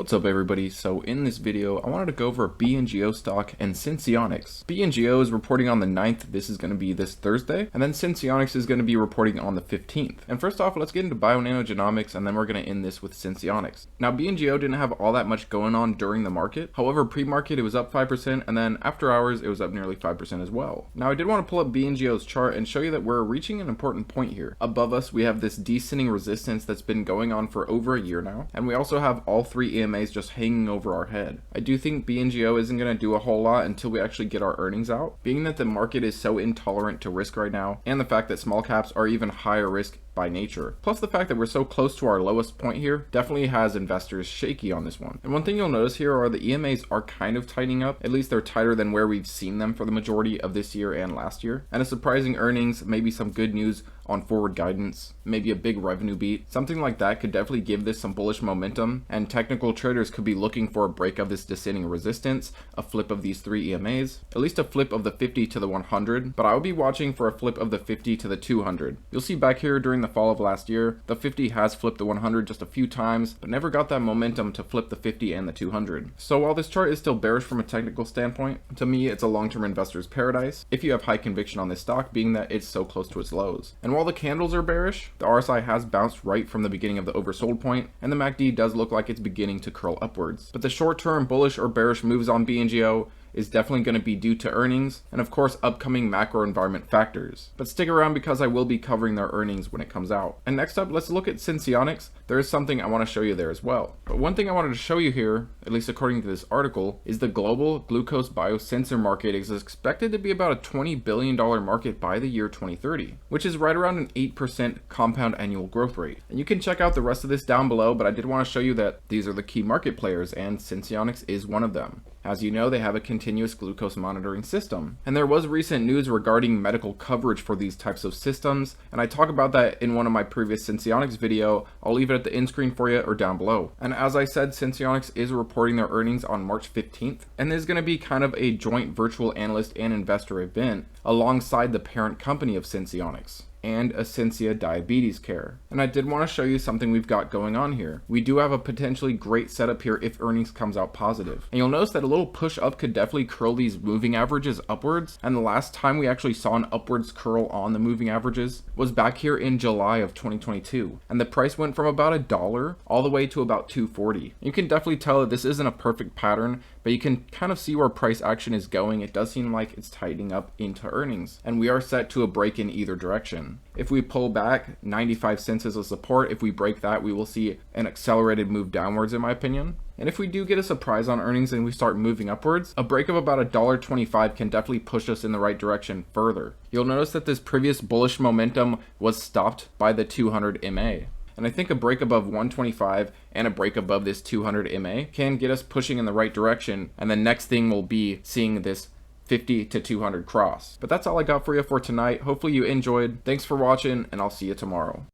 What's up everybody? So in this video, I wanted to go over Bngo stock and senseonics. Bngo is reporting on the 9th, this is going to be this Thursday, and then senseonics is going to be reporting on the 15th. And first off, let's get into bionano genomics, and then we're going to end this with senseonics. Now Bngo didn't have all that much going on during the market, however pre-market it was up 5%, and then after hours it was up nearly 5% as well. Now I did want to pull up Bngo's chart and show you that we're reaching an important point here. Above us we have this descending resistance that's been going on for over a year now, and we also have all three EMAs just hanging over our head. I do think Bngo isn't going to do a whole lot until we actually get our earnings out, being that the market is so intolerant to risk right now, and the fact that small caps are even higher risk by nature. Plus the fact that we're so close to our lowest point here definitely has investors shaky on this one. And one thing you'll notice here are the EMAs are kind of tightening up, at least they're tighter than where we've seen them for the majority of this year and last year. And a surprising earnings, maybe some good news on forward guidance, maybe a big revenue beat, something like that could definitely give this some bullish momentum, and technical traders could be looking for a break of this descending resistance, a flip of these three EMAs, at least a flip of the 50 to the 100, but I will be watching for a flip of the 50 to the 200. You'll see back here during the fall of last year, the 50 has flipped the 100 just a few times, but never got that momentum to flip the 50 and the 200. So while this chart is still bearish from a technical standpoint, to me it's a long-term investor's paradise if you have high conviction on this stock, being that it's so close to its lows. And while the candles are bearish, the RSI has bounced right from the beginning of the oversold point, and the MACD does look like it's beginning to curl upwards. But the short-term bullish or bearish moves on Bngo is definitely going to be due to earnings and of course upcoming macro environment factors. But stick around because I will be covering their earnings when it comes out. And next up, let's look at senseonics. There is something I want to show you there as well. But one thing I wanted to show you here, at least according to this article, is the global glucose biosensor market is expected to be about a $20 billion market by the year 2030, which is right around an 8% compound annual growth rate. And you can check out the rest of this down below, but I did want to show you that these are the key market players and senseonics is one of them. As you know, they have a continuous glucose monitoring system. And there was recent news regarding medical coverage for these types of systems, and I talk about that in one of my previous senseonics video. I'll leave it at the end screen for you or down below. And as I said, senseonics is reporting their earnings on March 15th, and there's going to be kind of a joint virtual analyst and investor event alongside the parent company of senseonics and Ascensia Diabetes Care. And I did want to show you something we've got going on here. We do have a potentially great setup here if earnings comes out positive. And you'll notice that a little push up could definitely curl these moving averages upwards. And the last time we actually saw an upwards curl on the moving averages was back here in July of 2022. And the price went from about $1 all the way to about $2.40. You can definitely tell that this isn't a perfect pattern, but you can kind of see where price action is going. It does seem like it's tightening up into earnings, and we are set to a break in either direction. If we pull back, 95 cents is a support. If we break that, we will see an accelerated move downwards in my opinion. And if we do get a surprise on earnings and we start moving upwards, a break of about $1.25 can definitely push us in the right direction further. You'll notice that this previous bullish momentum was stopped by the 200 MA. And I think a break above 125 and a break above this 200 MA can get us pushing in the right direction. And the next thing will be seeing this 50 to 200 cross. But that's all I got for you for tonight. Hopefully you enjoyed. Thanks for watching, and I'll see you tomorrow.